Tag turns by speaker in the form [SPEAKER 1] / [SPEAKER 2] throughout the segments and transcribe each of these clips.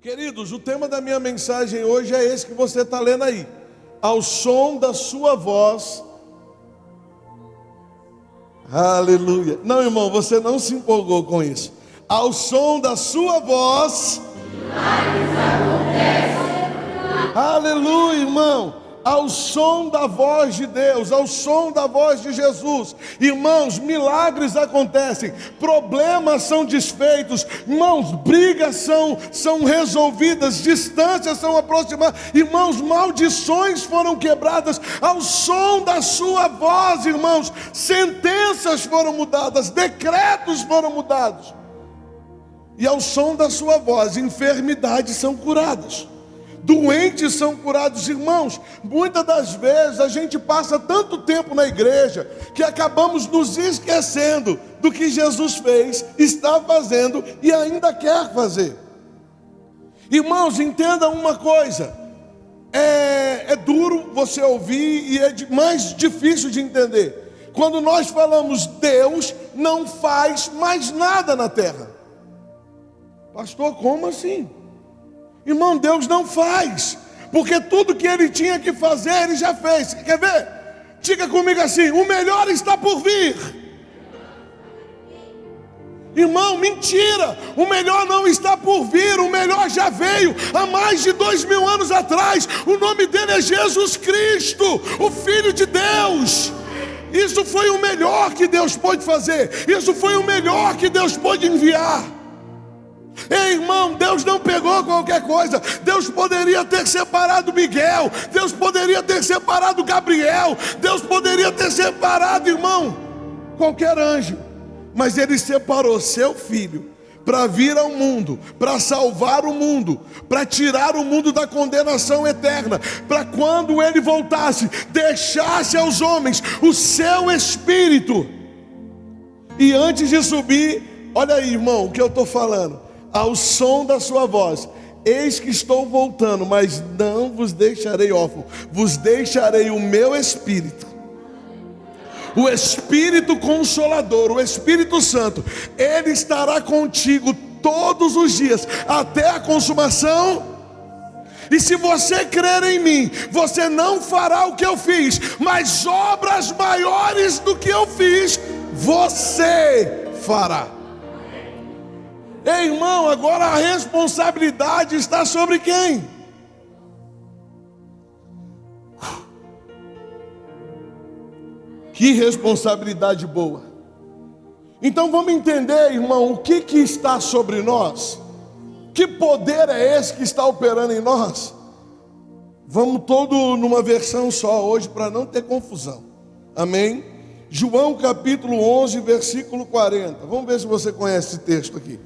[SPEAKER 1] Queridos, o tema da minha mensagem hoje é esse que você está lendo aí. Ao som da sua voz. Aleluia. Não, irmão, você não se empolgou com isso. Ao som da sua voz. Aleluia, irmão. Ao som da voz de Deus, ao som da voz de Jesus. Irmãos, milagres acontecem, problemas são desfeitos, irmãos, brigas são resolvidas, distâncias são aproximadas, irmãos, maldições foram quebradas ao som da sua voz, irmãos, sentenças foram mudadas, decretos foram mudados, e ao som da sua voz, enfermidades são curadas. Doentes são curados, irmãos. Muitas das vezes a gente passa tanto tempo na igreja que acabamos nos esquecendo do que Jesus fez, está fazendo e ainda quer fazer. Irmãos, entenda uma coisa: é duro você ouvir e é mais difícil de entender. Quando nós falamos Deus não faz mais nada na terra. Pastor, como assim? Irmão, Deus não faz, porque tudo que Ele tinha que fazer, Ele já fez. Quer ver? Diga comigo assim: o melhor está por vir. Irmão, mentira, o melhor não está por vir, o melhor já veio há mais de 2000 anos atrás. O nome dele é Jesus Cristo, o Filho de Deus. Isso foi o melhor que Deus pôde fazer, isso foi o melhor que Deus pôde enviar. Ei, irmão, Deus não pegou qualquer coisa. Deus poderia ter separado Miguel, Deus poderia ter separado Gabriel, Deus poderia ter separado, irmão, qualquer anjo, mas Ele separou seu filho para vir ao mundo, para salvar o mundo, para tirar o mundo da condenação eterna, para quando Ele voltasse, deixasse aos homens o seu Espírito. E antes de subir, olha aí, irmão, o que eu estou falando. Ao som da sua voz, eis que estou voltando, mas não vos deixarei órfãos, vos deixarei o meu Espírito, o Espírito Consolador, o Espírito Santo. Ele estará contigo todos os dias, até a consumação. E se você crer em mim, você não fará o que eu fiz, mas obras maiores do que eu fiz, você fará. Ei, irmão, agora a responsabilidade está sobre quem? Que responsabilidade boa. Então vamos entender, irmão, o que está sobre nós? Que poder é esse que está operando em nós? Vamos todo numa versão só hoje para não ter confusão. Amém? João capítulo 11, versículo 40. Vamos ver se você conhece esse texto aqui.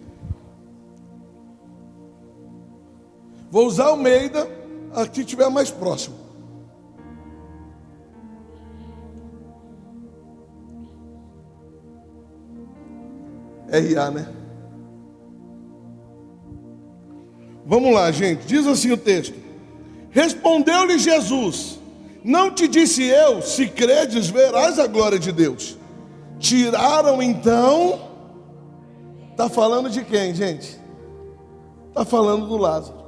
[SPEAKER 1] Vou usar Almeida, aqui estiver mais próximo. RA, né? Vamos lá, gente. Diz assim o texto: respondeu-lhe Jesus: não te disse eu, se credes, verás a glória de Deus. Tiraram então. Está falando de quem, gente? Está falando do Lázaro.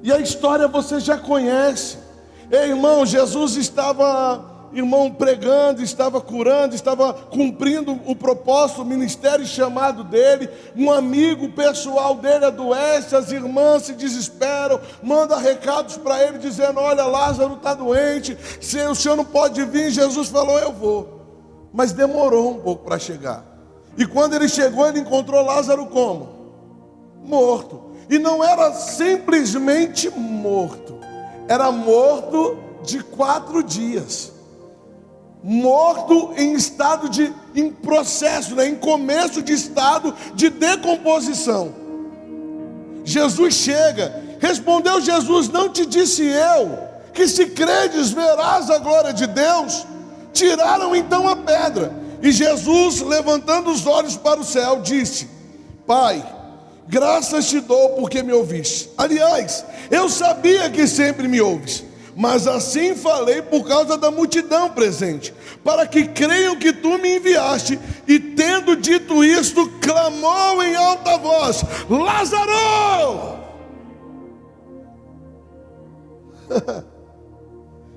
[SPEAKER 1] E a história você já conhece. Ei, irmão, Jesus estava, irmão, pregando, estava curando, estava cumprindo o propósito, o ministério chamado dele. Um amigo pessoal dele adoece, as irmãs se desesperam, manda recados para ele dizendo: olha, Lázaro está doente, se o senhor não pode vir. Jesus falou: eu vou. Mas demorou um pouco para chegar. E quando ele chegou, ele encontrou Lázaro como? Morto. E não era simplesmente morto, era morto de 4 dias. Morto em estado em processo, em começo de estado de decomposição. Jesus chega, respondeu Jesus: não te disse eu, que se credes verás a glória de Deus? Tiraram então a pedra. E Jesus, levantando os olhos para o céu, disse: Pai, graças te dou porque me ouviste. Aliás, eu sabia que sempre me ouves, mas assim falei por causa da multidão presente, para que creiam que tu me enviaste. E tendo dito isto, clamou em alta voz: Lázaro,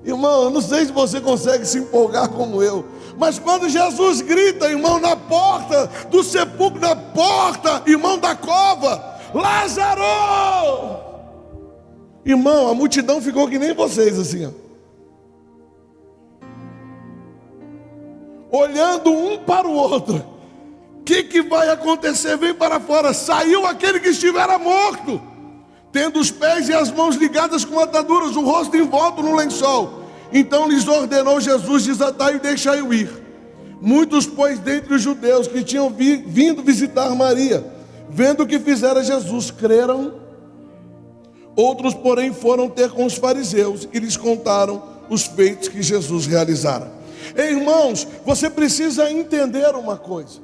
[SPEAKER 1] Irmão, eu não sei se você consegue se empolgar como eu, mas quando Jesus grita, irmão, na porta do sepulcro, na porta, irmão, da cova, Lázaro! Irmão, a multidão ficou que nem vocês, assim, ó. Olhando um para o outro. O que vai acontecer? Vem para fora. Saiu aquele que estivera morto, tendo os pés e as mãos ligadas com ataduras, o rosto envolto no lençol. Então lhes ordenou Jesus: desatai e deixai-o ir. Muitos, pois, dentre os judeus que tinham vindo visitar Maria, vendo o que fizera Jesus, creram. Outros, porém, foram ter com os fariseus e lhes contaram os feitos que Jesus realizara. Irmãos, você precisa entender uma coisa: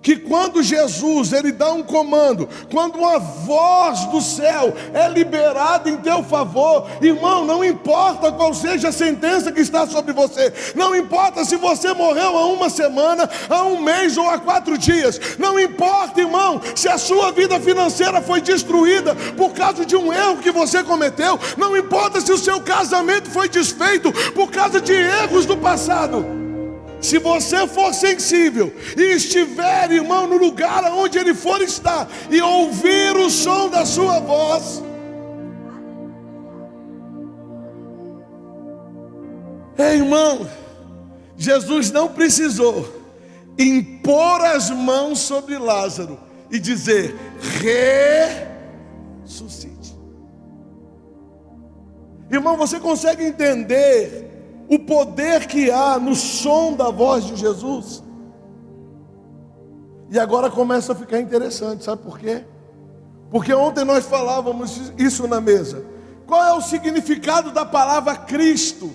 [SPEAKER 1] que quando Jesus, ele dá um comando, quando uma voz do céu é liberada em teu favor, irmão, não importa qual seja a sentença que está sobre você, não importa se você morreu há uma semana, há um mês ou há 4 dias, não importa, irmão, se a sua vida financeira foi destruída por causa de um erro que você cometeu, não importa se o seu casamento foi desfeito por causa de erros do passado. Se você for sensível e estiver, irmão, no lugar onde Ele for estar e ouvir o som da sua voz, irmão, Jesus não precisou impor as mãos sobre Lázaro e dizer: ressuscite. Irmão, você consegue entender o poder que há no som da voz de Jesus? E agora começa a ficar interessante, sabe por quê? Porque ontem nós falávamos isso na mesa. Qual é o significado da palavra Cristo?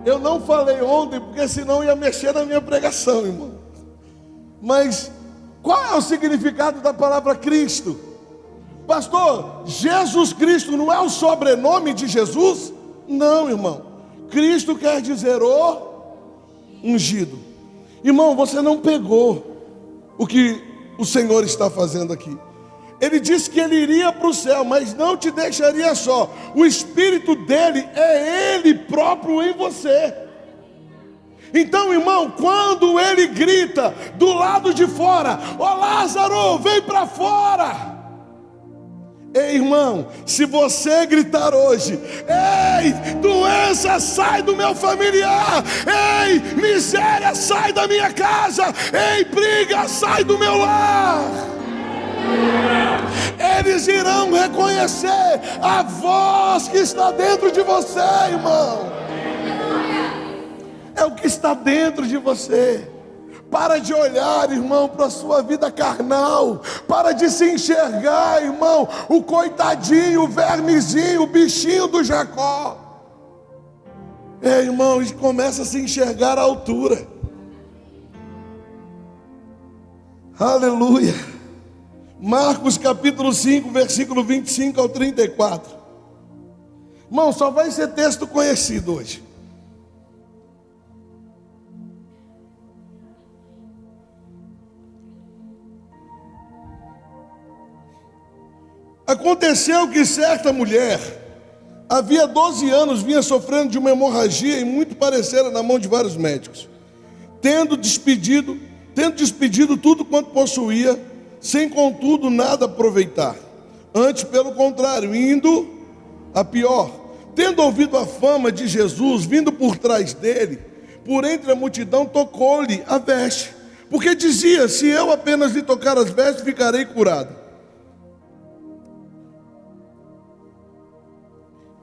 [SPEAKER 1] Eu não falei ontem, porque senão ia mexer na minha pregação, irmão. Mas qual é o significado da palavra Cristo? Pastor, Jesus Cristo não é o sobrenome de Jesus? Não, irmão. Cristo quer dizer o ungido. Irmão, você não pegou o que o Senhor está fazendo aqui. Ele disse que Ele iria para o céu, mas não te deixaria só. O Espírito dele é Ele próprio em você. Então, irmão, quando Ele grita do lado de fora: ó Lázaro, vem para fora. Ei, irmão, se você gritar hoje: ei, doença, sai do meu familiar. Ei, miséria, sai da minha casa. Ei, briga, sai do meu lar. Eles irão reconhecer a voz que está dentro de você, irmão. É o que está dentro de você. Para de olhar, irmão, para a sua vida carnal. Para de se enxergar, irmão, o coitadinho, o vermezinho, o bichinho do Jacó. Irmão, e começa a se enxergar à altura. Aleluia. Marcos capítulo 5, versículo 25 ao 34. Irmão, só vai ser texto conhecido hoje. Aconteceu que certa mulher, havia 12 anos, vinha sofrendo de uma hemorragia e muito parecera na mão de vários médicos, tendo despedido tudo quanto possuía, sem contudo nada aproveitar. Antes, pelo contrário, indo a pior. Tendo ouvido a fama de Jesus, vindo por trás dele, por entre a multidão, tocou-lhe a veste, porque dizia: se eu apenas lhe tocar as vestes, ficarei curado.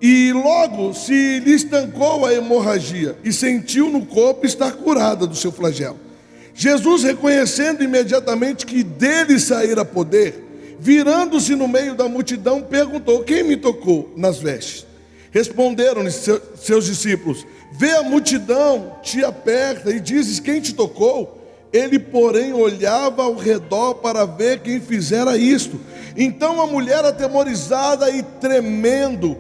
[SPEAKER 1] E logo se lhe estancou a hemorragia, e sentiu no corpo estar curada do seu flagelo. Jesus, reconhecendo imediatamente que dele saíra poder, virando-se no meio da multidão, perguntou: quem me tocou nas vestes? Responderam-lhe seus discípulos: vê a multidão, te aperta e dizes: quem te tocou? Ele, porém, olhava ao redor para ver quem fizera isto. Então a mulher, atemorizada e tremendo,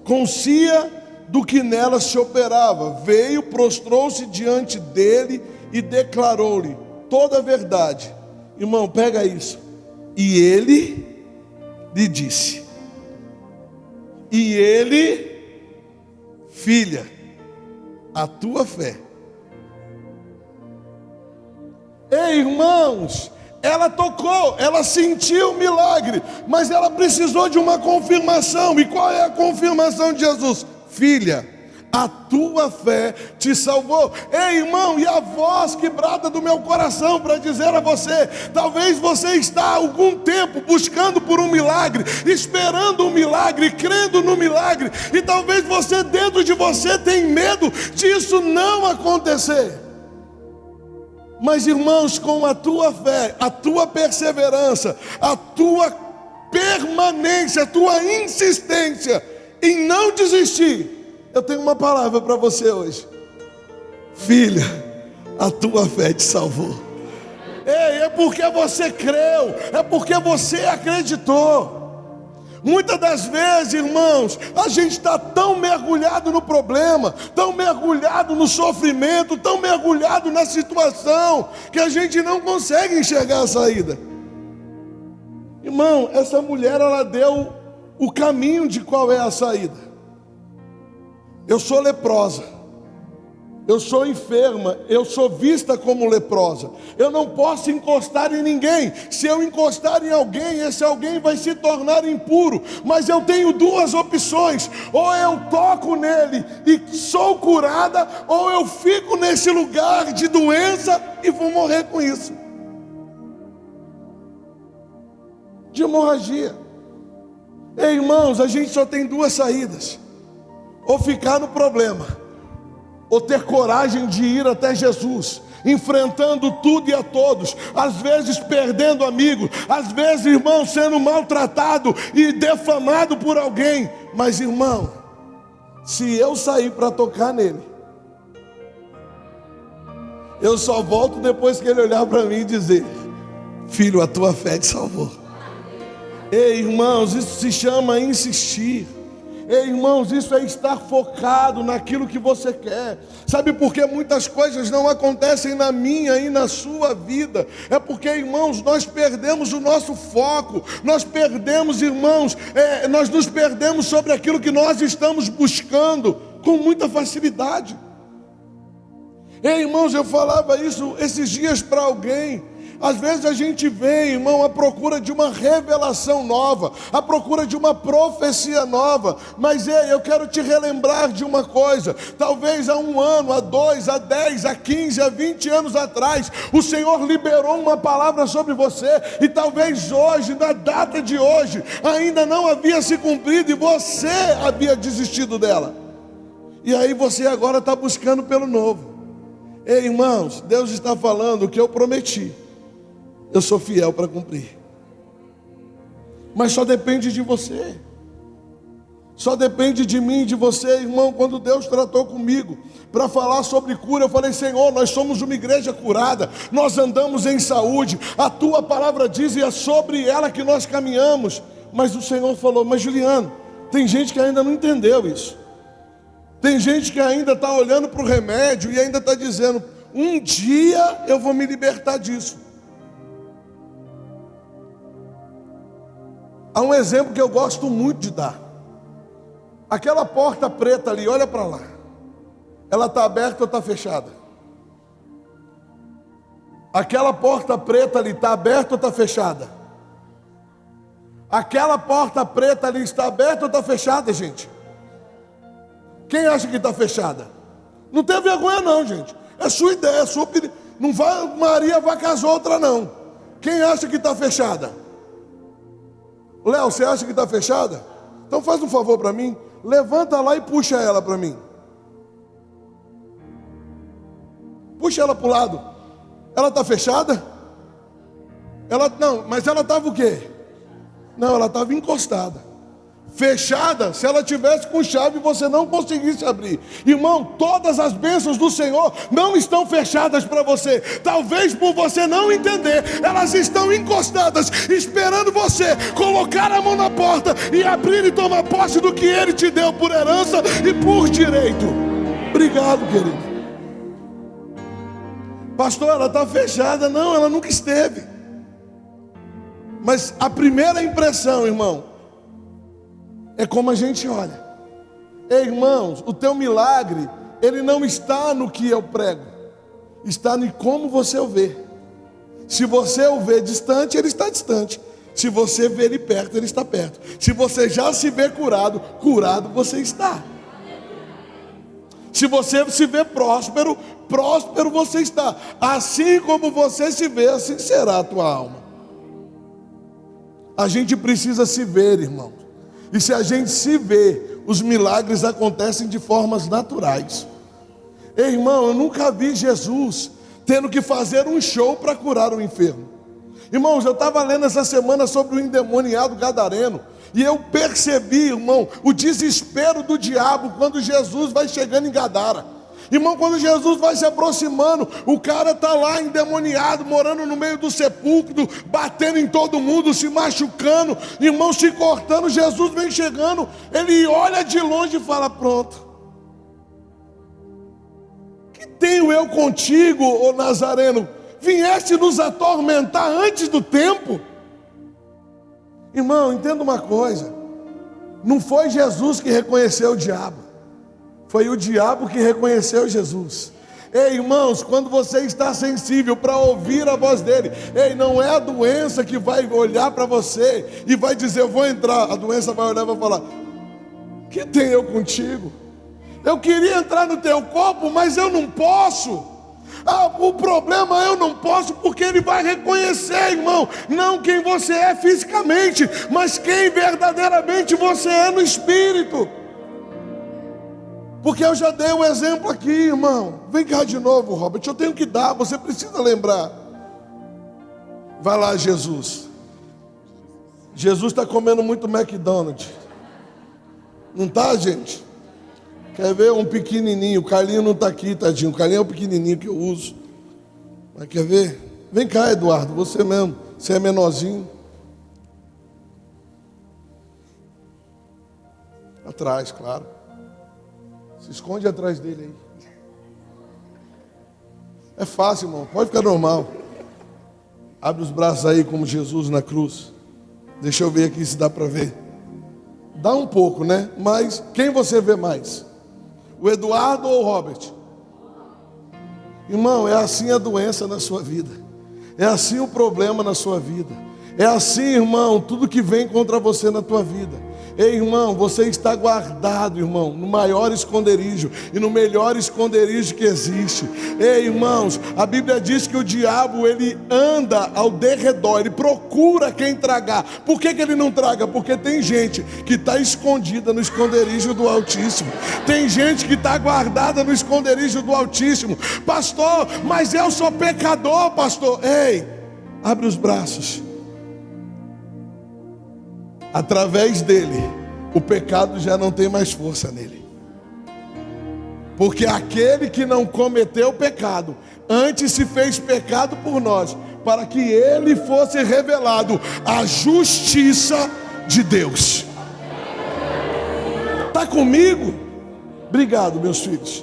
[SPEAKER 1] concia do que nela se operava, veio, prostrou-se diante dele e declarou-lhe toda a verdade. Irmão, pega isso. E ele lhe disse: E ele, filha, a tua fé. Ei, irmãos, ela tocou, ela sentiu o milagre, mas ela precisou de uma confirmação. E qual é a confirmação de Jesus? Filha, a tua fé te salvou. Ei, irmão, e a voz que brada do meu coração para dizer a você: talvez você está há algum tempo buscando por um milagre, esperando um milagre, crendo no milagre, e talvez você, dentro de você, tem medo disso não acontecer. Mas, irmãos, com a tua fé, a tua perseverança, a tua permanência, a tua insistência em não desistir, eu tenho uma palavra para você hoje. Filha, a tua fé te salvou. Ei, é porque você creu, é porque você acreditou. Muitas das vezes, irmãos, a gente está tão mergulhado no problema, tão mergulhado no sofrimento, tão mergulhado na situação, que a gente não consegue enxergar a saída. Irmão, essa mulher, ela deu o caminho de qual é a saída. Eu sou leprosa, eu sou enferma, eu sou vista como leprosa, eu não posso encostar em ninguém. Se eu encostar em alguém, esse alguém vai se tornar impuro. Mas eu tenho duas opções: ou eu toco nele e sou curada, ou eu fico nesse lugar de doença e vou morrer com isso, de hemorragia. Ei, irmãos, a gente só tem duas saídas: ou ficar no problema, ou ter coragem de ir até Jesus, enfrentando tudo e a todos, às vezes perdendo amigos, às vezes, irmão, sendo maltratado e defamado por alguém. Mas, irmão, se eu sair para tocar nele, eu só volto depois que ele olhar para mim e dizer: filho, a tua fé te salvou. Ei, irmãos, isso se chama insistir. Ei, irmãos, isso é estar focado naquilo que você quer. Sabe por que muitas coisas não acontecem na minha e na sua vida? É porque, irmãos, nós perdemos o nosso foco. Nós perdemos, irmãos, nós nos perdemos sobre aquilo que nós estamos buscando com muita facilidade. Ei, irmãos, eu falava isso esses dias para alguém. Às vezes a gente vem, irmão, à procura de uma revelação nova, à procura de uma profecia nova. Mas ei, eu quero te relembrar de uma coisa: talvez há 1 ano, há 2, há 10, há 15, há 20 anos atrás, o Senhor liberou uma palavra sobre você, e talvez hoje, na data de hoje, ainda não havia se cumprido e você havia desistido dela. E aí você agora está buscando pelo novo. Ei, irmãos, Deus está falando o que eu prometi, eu sou fiel para cumprir. Mas só depende de você. Só depende de mim e de você, irmão. Quando Deus tratou comigo para falar sobre cura, eu falei: Senhor, nós somos uma igreja curada, nós andamos em saúde, a tua palavra diz, e é sobre ela que nós caminhamos. Mas o Senhor falou: mas Juliano, tem gente que ainda não entendeu isso. Tem gente que ainda está olhando para o remédio e ainda está dizendo: um dia eu vou me libertar disso. Há um exemplo que eu gosto muito de dar. Aquela porta preta ali, olha para lá. Ela está aberta ou está fechada? Aquela porta preta ali está aberta ou está fechada? Aquela porta preta ali está aberta ou está fechada, gente? Quem acha que está fechada? Não tem vergonha não, gente. É sua ideia, é sua opinião. Não vai, Maria vai casar outra não. Quem acha que está fechada? Léo, você acha que está fechada? Então faz um favor para mim, levanta lá e puxa ela para mim. Puxa ela para o lado. Ela está fechada? Não, mas ela estava o quê? Não, ela estava encostada. Fechada, se ela tivesse com chave, você não conseguisse abrir. Irmão, todas as bênçãos do Senhor não estão fechadas para você. Talvez por você não entender, elas estão encostadas, esperando você colocar a mão na porta e abrir e tomar posse do que Ele te deu por herança e por direito. Obrigado, querido. Pastor, ela está fechada. Não, ela nunca esteve. Mas a primeira impressão, irmão, é como a gente olha. Ei, irmãos, o teu milagre, ele não está no que eu prego, está em como você o vê. Se você o vê distante, ele está distante. Se você vê ele perto, ele está perto. Se você já se vê curado, curado você está. Se você se vê próspero, próspero você está. Assim como você se vê, assim será a tua alma. A gente precisa se ver, irmão. E se a gente se vê, os milagres acontecem de formas naturais. Ei, irmão, eu nunca vi Jesus tendo que fazer um show para curar o enfermo. Irmãos, eu estava lendo essa semana sobre o endemoniado gadareno, e eu percebi, irmão, o desespero do diabo quando Jesus vai chegando em Gadara. Irmão, quando Jesus vai se aproximando, o cara está lá endemoniado, morando no meio do sepulcro, batendo em todo mundo, se machucando, irmão, se cortando. Jesus vem chegando, ele olha de longe e fala: pronto, que tenho eu contigo, ô Nazareno? Vieste nos atormentar antes do tempo? Irmão, entenda uma coisa, não foi Jesus que reconheceu o diabo, foi o diabo que reconheceu Jesus. Ei, irmãos, quando você está sensível para ouvir a voz dele, ei, não é a doença que vai olhar para você e vai dizer: eu vou entrar. A doença vai olhar e vai falar: que tenho eu contigo? Eu queria entrar no teu corpo, mas eu não posso. O problema, eu não posso, porque ele vai reconhecer, irmão, não quem você é fisicamente, mas quem verdadeiramente você é no espírito. Porque eu já dei um exemplo aqui, irmão. Vem cá de novo, Robert, eu tenho que dar, você precisa lembrar. Vai lá, Jesus. Jesus está comendo muito McDonald's. Não está, gente? Quer ver um pequenininho? O Carlinho não está aqui, tadinho. O Carlinho é o pequenininho que eu uso. Mas quer ver? Vem cá, Eduardo, você mesmo. Você é menorzinho. Atrás, claro. Se esconde atrás dele aí. É fácil, irmão. Pode ficar normal. Abre os braços aí como Jesus na cruz. Deixa eu ver aqui se dá para ver. Dá um pouco, né? Mas quem você vê mais? O Eduardo ou o Robert? Irmão, é assim a doença na sua vida. É assim o problema na sua vida. É assim, irmão, tudo que vem contra você na tua vida. Ei, irmão, você está guardado, irmão, no maior esconderijo e no melhor esconderijo que existe. Ei, irmãos, a Bíblia diz que o diabo, ele anda ao derredor, ele procura quem tragar. Por que ele não traga? Porque tem gente que está escondida no esconderijo do Altíssimo. Tem gente que está guardada no esconderijo do Altíssimo. Pastor, mas eu sou pecador, pastor. Ei, abre os braços. Através dele, o pecado já não tem mais força nele. Porque aquele que não cometeu pecado, antes se fez pecado por nós, para que ele fosse revelado a justiça de Deus. Está comigo? Obrigado, meus filhos.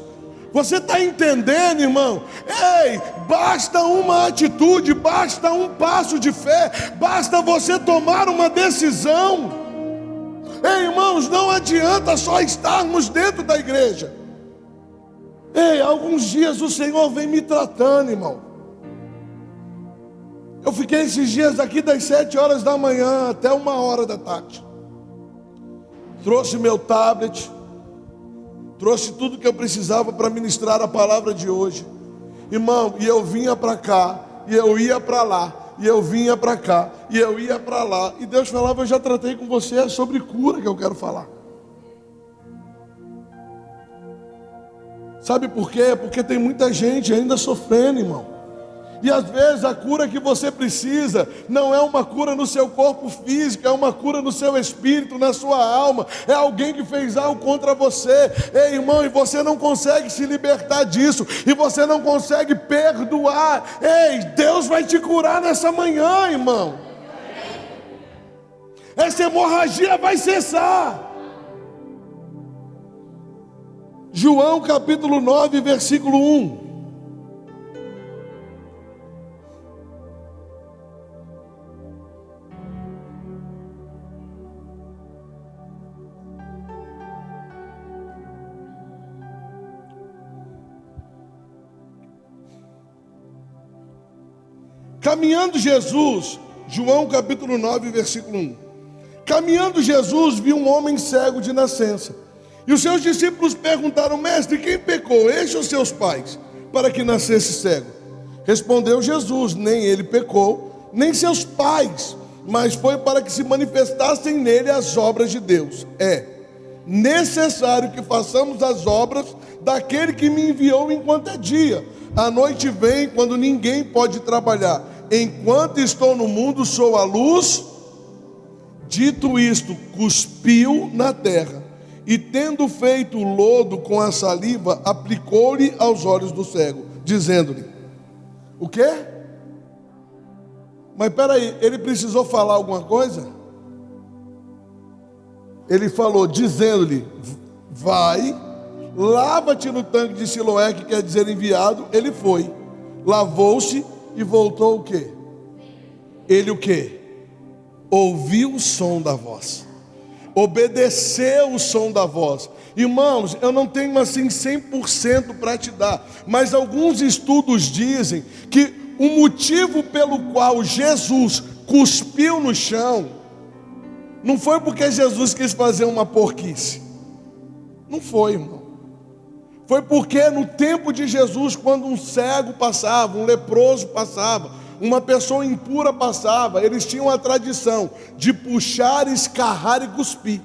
[SPEAKER 1] Você está entendendo, irmão? Ei, basta uma atitude, basta um passo de fé, basta você tomar uma decisão. Ei, irmãos, não adianta só estarmos dentro da igreja. Ei, alguns dias o Senhor vem me tratando, irmão. Eu fiquei esses dias aqui das 7 horas da manhã até 1 hora da tarde. Trouxe meu tablet, trouxe tudo que eu precisava para ministrar a palavra de hoje. Irmão, e eu vinha para cá, e eu ia para lá, e eu vinha para cá, e eu ia para lá. E Deus falava: eu já tratei com você, é sobre cura que eu quero falar. Sabe por quê? Porque tem muita gente ainda sofrendo, irmão. E às vezes a cura que você precisa não é uma cura no seu corpo físico, é uma cura no seu espírito, na sua alma. É alguém que fez algo contra você. Ei, irmão, e você não consegue se libertar disso, e você não consegue perdoar. Ei, Deus vai te curar nessa manhã, irmão. Essa hemorragia vai cessar. João capítulo 9, versículo 1. Caminhando Jesus, João capítulo 9, versículo 1. Caminhando Jesus, viu um homem cego de nascença. E os seus discípulos perguntaram: mestre, quem pecou, este ou seus pais, para que nascesse cego? Respondeu Jesus: nem ele pecou, nem seus pais, mas foi para que se manifestassem nele as obras de Deus. É necessário que façamos as obras daquele que me enviou enquanto é dia. A noite vem quando ninguém pode trabalhar. Enquanto estou no mundo, sou a luz. Dito isto, cuspiu na terra, e tendo feito o lodo com a saliva, aplicou-lhe aos olhos do cego, dizendo-lhe: o quê? Mas peraí, ele precisou falar alguma coisa? Ele falou, dizendo-lhe: vai, lava-te no tanque de Siloé, que quer dizer enviado. Ele foi, lavou-se e voltou o quê? Ele o quê? Ouviu o som da voz, obedeceu o som da voz. Irmãos, eu não tenho assim 100% para te dar, mas alguns estudos dizem que o motivo pelo qual Jesus cuspiu no chão não foi porque Jesus quis fazer uma porquice. Não foi, irmão. Foi porque no tempo de Jesus, quando um cego passava, um leproso passava, uma pessoa impura passava, eles tinham a tradição de puxar, escarrar e cuspir.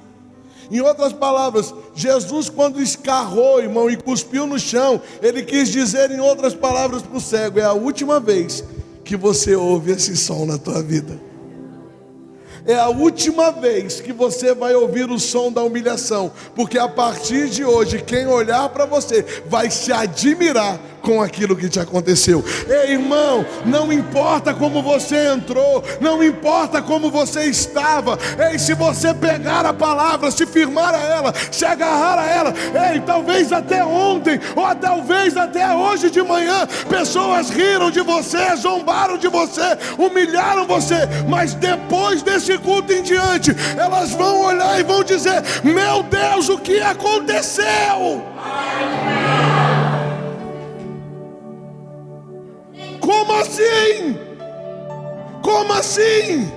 [SPEAKER 1] Em outras palavras, Jesus, quando escarrou, irmão, e cuspiu no chão, ele quis dizer em outras palavras para o cego: é a última vez que você ouve esse som na tua vida. É a última vez que você vai ouvir o som da humilhação, porque a partir de hoje, quem olhar para você vai se admirar com aquilo que te aconteceu. Ei, irmão, não importa como você entrou, não importa como você estava. Ei, se você pegar a palavra, se firmar a ela, se agarrar a ela, ei, talvez até ontem, ou talvez até hoje de manhã, pessoas riram de você, zombaram de você, humilharam você, mas depois desse culto em diante, elas vão olhar e vão dizer: meu Deus, o que aconteceu? Como assim? Como assim?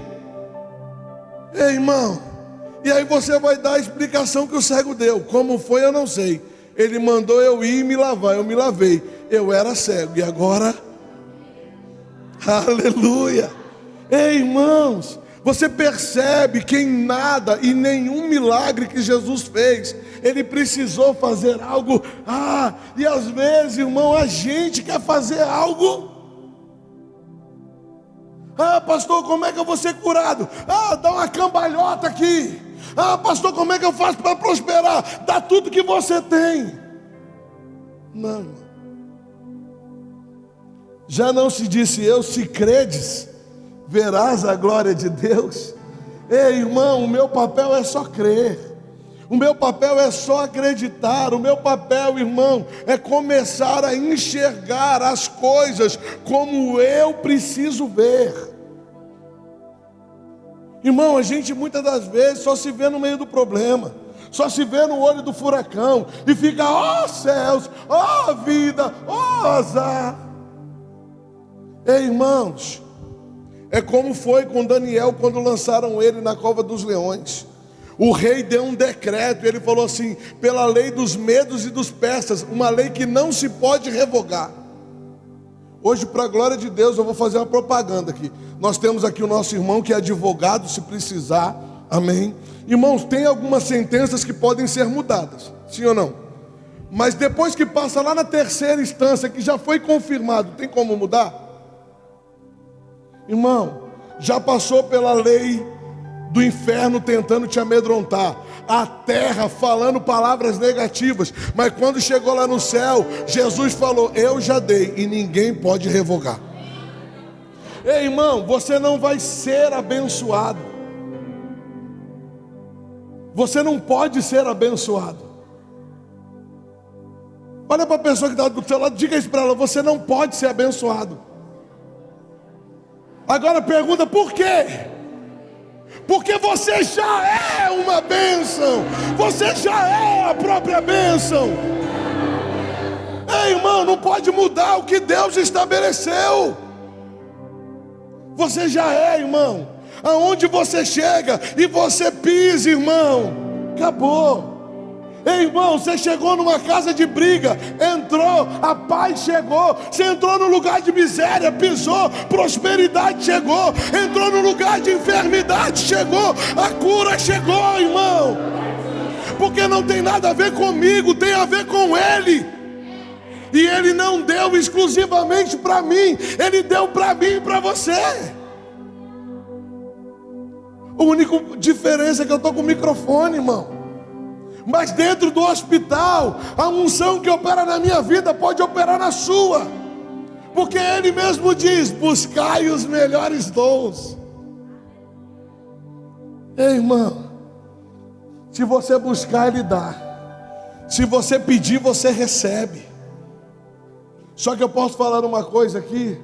[SPEAKER 1] Ei, irmão, e aí você vai dar a explicação que o cego deu. Como foi, eu não sei. Ele mandou eu ir e me lavar, eu me lavei. Eu era cego e agora? Aleluia. Ei, irmãos, você percebe que em nada e nenhum milagre que Jesus fez, ele precisou fazer algo. E às vezes, irmão, a gente quer fazer algo. Pastor, como é que eu vou ser curado? Dá uma cambalhota aqui. Pastor, como é que eu faço para prosperar? Dá tudo que você tem. Não, irmão. Já não se disse eu: se credes, verás a glória de Deus. Ei, irmão, o meu papel é só crer. O meu papel é só acreditar. O meu papel, irmão, é começar a enxergar as coisas como eu preciso ver. Irmão, a gente muitas das vezes só se vê no meio do problema, só se vê no olho do furacão e fica: ó céus, ó vida, ó azar. Ei, irmãos, é como foi com Daniel quando lançaram ele na cova dos leões. O rei deu um decreto, ele falou assim: pela lei dos medos e dos persas, uma lei que não se pode revogar. Hoje, para a glória de Deus, eu vou fazer uma propaganda aqui. Nós temos aqui o nosso irmão que é advogado, se precisar, amém? Irmãos, tem algumas sentenças que podem ser mudadas, sim ou não? Mas depois que passa lá na terceira instância, que já foi confirmado, tem como mudar? Irmão, já passou pela lei do inferno tentando te amedrontar, a terra falando palavras negativas, mas quando chegou lá no céu, Jesus falou: eu já dei e ninguém pode revogar. Ei, irmão, você não vai ser abençoado, você não pode ser abençoado. Olha para a pessoa que está do seu lado, diga isso para ela: você não pode ser abençoado. Agora pergunta: por quê? Porque você já é uma bênção, você já é a própria bênção. Ei, irmão, não pode mudar o que Deus estabeleceu. Você já é, irmão. Aonde você chega e você pisa, irmão, acabou. Ei, irmão, você chegou numa casa de briga, entrou, a paz chegou. Você entrou no lugar de miséria, pisou, prosperidade chegou. Entrou no lugar de enfermidade, chegou. A cura chegou, irmão. Porque não tem nada a ver comigo, tem a ver com Ele. E Ele não deu exclusivamente para mim, Ele deu para mim e para você. A única diferença é que eu estou com o microfone, irmão. Mas dentro do hospital, a unção que opera na minha vida pode operar na sua. Porque Ele mesmo diz: buscai os melhores dons. Ei, irmão, se você buscar, Ele dá. Se você pedir, você recebe. Só que eu posso falar uma coisa aqui.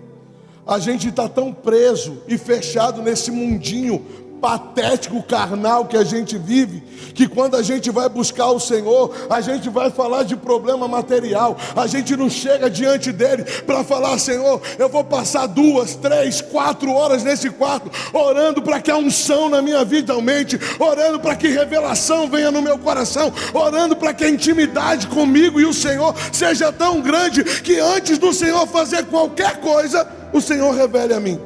[SPEAKER 1] A gente está tão preso e fechado nesse mundinho patético, carnal que a gente vive, que quando a gente vai buscar o Senhor, a gente vai falar de problema material. A gente não chega diante dele para falar: Senhor, eu vou passar 2, 3, 4 horas nesse quarto, orando para que a unção na minha vida aumente, orando para que revelação venha no meu coração, orando para que a intimidade comigo e o Senhor seja tão grande, que antes do Senhor fazer qualquer coisa, o Senhor revele a mim.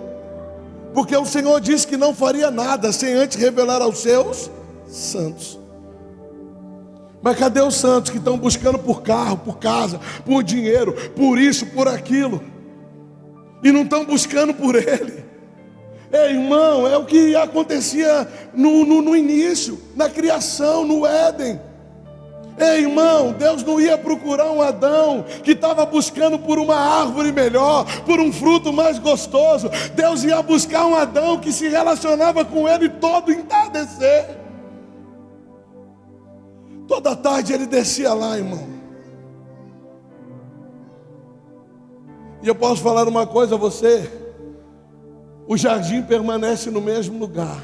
[SPEAKER 1] Porque o Senhor disse que não faria nada sem antes revelar aos seus santos. Mas cadê os santos que estão buscando por carro, por casa, por dinheiro, por isso, por aquilo, e não estão buscando por Ele? Ei, irmão, é o que acontecia no início, na criação, no Éden. Ei, irmão, Deus não ia procurar um Adão que estava buscando por uma árvore melhor, por um fruto mais gostoso. Deus ia buscar um Adão que se relacionava com Ele todo entardecer. Toda tarde ele descia lá, irmão. E eu posso falar uma coisa a você: o jardim permanece no mesmo lugar,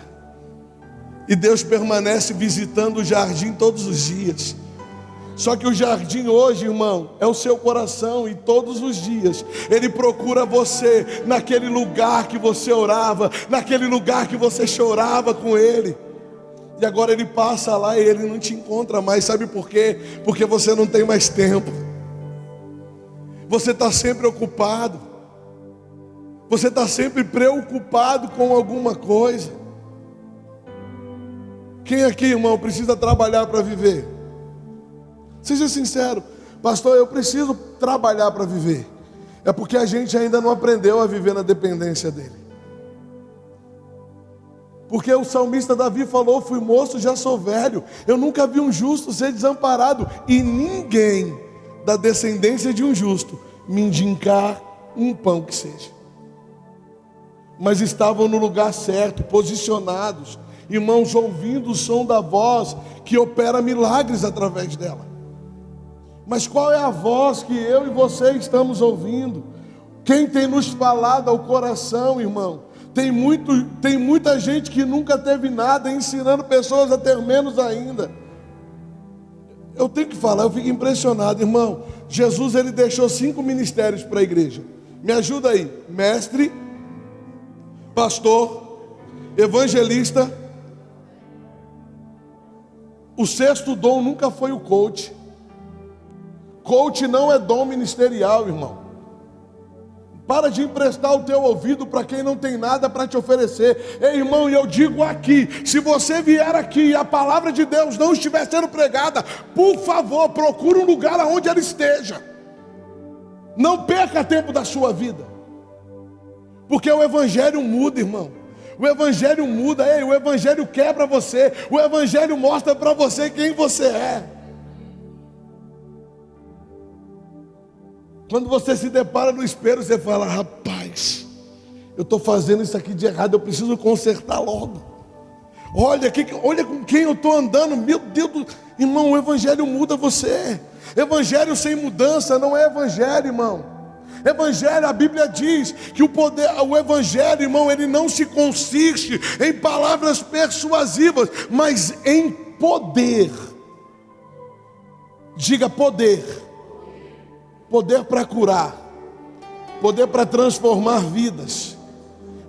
[SPEAKER 1] e Deus permanece visitando o jardim todos os dias. Só que o jardim hoje, irmão, é o seu coração, e todos os dias Ele procura você naquele lugar que você orava, naquele lugar que você chorava com Ele. E agora Ele passa lá e Ele não te encontra mais. Sabe por quê? Porque você não tem mais tempo. Você está sempre ocupado. Você está sempre preocupado com alguma coisa. Quem aqui, irmão, precisa trabalhar para viver? Seja sincero: pastor, eu preciso trabalhar para viver. É porque a gente ainda não aprendeu a viver na dependência dele. Porque o salmista Davi falou: fui moço, já sou velho, eu nunca vi um justo ser desamparado, e ninguém da descendência de um justo mendigar um pão que seja. Mas estavam no lugar certo, posicionados, irmãos, ouvindo o som da voz que opera milagres através dela. Mas qual é a voz que eu e você estamos ouvindo? Quem tem nos falado ao coração, irmão? Tem muita gente que nunca teve nada, ensinando pessoas a ter menos ainda. Eu tenho que falar, eu fico impressionado, irmão. Jesus, Ele deixou 5 ministérios para a igreja. Me ajuda aí: mestre, pastor, evangelista. O 6º dom nunca foi o coach. Coach não é dom ministerial, irmão. Para de emprestar o teu ouvido para quem não tem nada para te oferecer. Ei, irmão, e eu digo aqui: se você vier aqui e a palavra de Deus não estiver sendo pregada, por favor, procure um lugar onde ela esteja. Não perca tempo da sua vida. Porque o evangelho muda, irmão. O evangelho muda. Ei, o evangelho quebra você. O evangelho mostra para você quem você é. Quando você se depara no espelho, você fala: rapaz, eu estou fazendo isso aqui de errado, eu preciso consertar logo. Olha com quem eu estou andando. Meu Deus do... Irmão, o evangelho muda você. Evangelho sem mudança não é evangelho, irmão. Evangelho, a Bíblia diz que o evangelho, irmão, ele não se consiste em palavras persuasivas, mas em poder. Diga: poder. Poder para curar, poder para transformar vidas,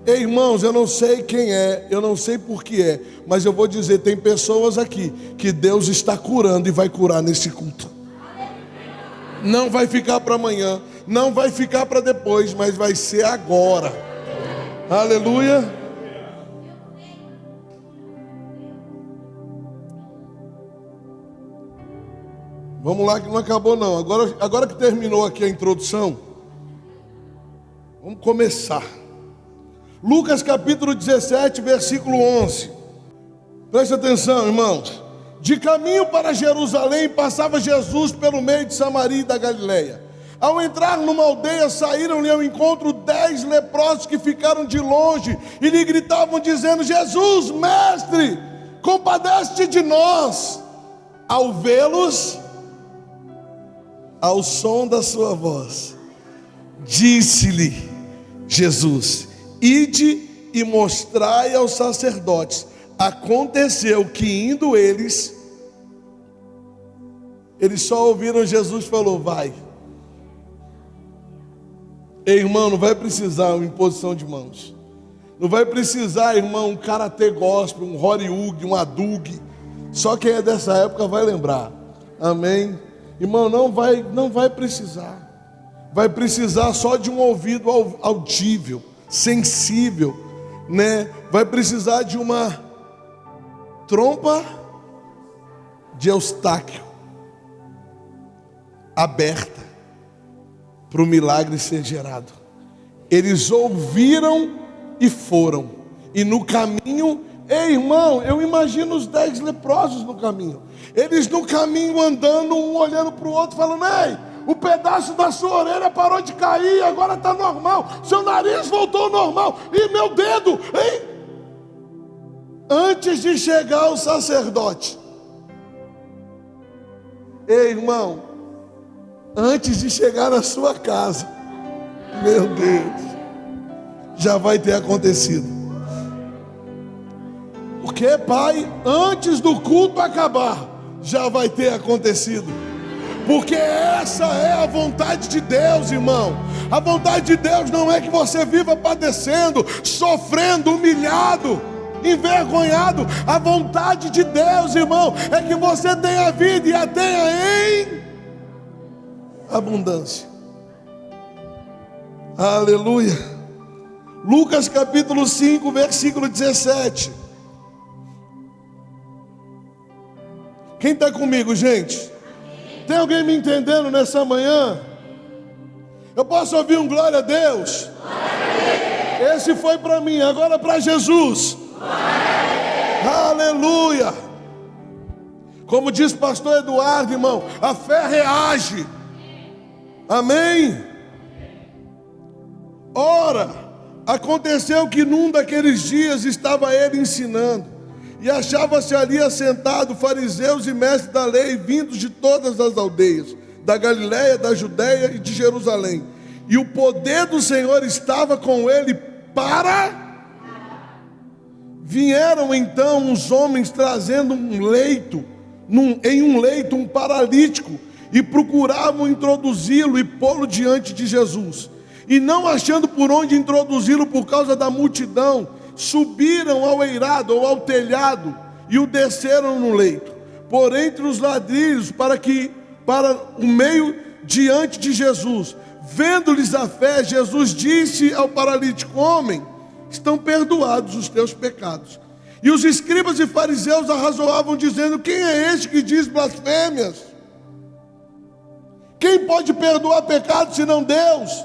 [SPEAKER 1] Ei, irmãos, eu não sei quem é, eu não sei por que é, mas eu vou dizer, tem pessoas aqui que Deus está curando e vai curar nesse culto. Não vai ficar para amanhã, não vai ficar para depois, mas vai ser agora. Aleluia. Vamos lá que não acabou não. Agora que terminou aqui a introdução, vamos começar. Lucas capítulo 17, versículo 11. Preste atenção, irmãos. De caminho para Jerusalém, passava Jesus pelo meio de Samaria e da Galileia. Ao entrar numa aldeia, saíram-lhe ao encontro 10 leprosos que ficaram de longe e lhe gritavam dizendo: Jesus, mestre, compadece-te de nós. Ao vê-los, ao som da sua voz, disse-lhe Jesus: ide e mostrai aos sacerdotes. Aconteceu que indo eles só ouviram Jesus falou: vai. Ei, irmão, não vai precisar uma imposição de mãos. Não vai precisar, irmão, um karatê gospel, um horiug, um adug. Só quem é dessa época vai lembrar. Amém? Irmão, não vai precisar. Vai precisar só de um ouvido audível, sensível, né? Vai precisar de uma trompa de Eustáquio aberta para o milagre ser gerado. Eles ouviram e foram. E no caminho, ei, irmão, eu imagino os 10 leprosos no caminho. Eles no caminho andando, um olhando para o outro, falando: ei, o pedaço da sua orelha parou de cair, agora está normal. Seu nariz voltou ao normal. E meu dedo, hein? Antes de chegar o sacerdote. Ei, irmão, antes de chegar na sua casa, meu Deus, já vai ter acontecido. Porque, pai, antes do culto acabar, já vai ter acontecido. Porque essa é a vontade de Deus, irmão. A vontade de Deus não é que você viva padecendo, sofrendo, humilhado, envergonhado. A vontade de Deus, irmão, é que você tenha vida e a tenha em abundância. Aleluia. Lucas capítulo 5, versículo 17. Quem está comigo, gente? Tem alguém me entendendo nessa manhã? Eu posso ouvir um glória a Deus? Esse foi para mim, agora para Jesus. Aleluia. Como diz pastor Eduardo, irmão, a fé reage. Amém? Ora, aconteceu que num daqueles dias estava ele ensinando, e achava-se ali assentado fariseus e mestres da lei, vindos de todas as aldeias, da Galileia, da Judeia e de Jerusalém. E o poder do Senhor estava com ele Vieram então uns homens trazendo em um leito um paralítico, e procuravam introduzi-lo e pô-lo diante de Jesus. E não achando por onde introduzi-lo por causa da multidão, subiram ao eirado ou ao telhado e o desceram no leito, por entre os ladrilhos, para o meio diante de Jesus. Vendo-lhes a fé, Jesus disse ao paralítico: homem, estão perdoados os teus pecados. E os escribas e fariseus arrazoavam, dizendo: quem é este que diz blasfêmias? Quem pode perdoar pecados senão Deus?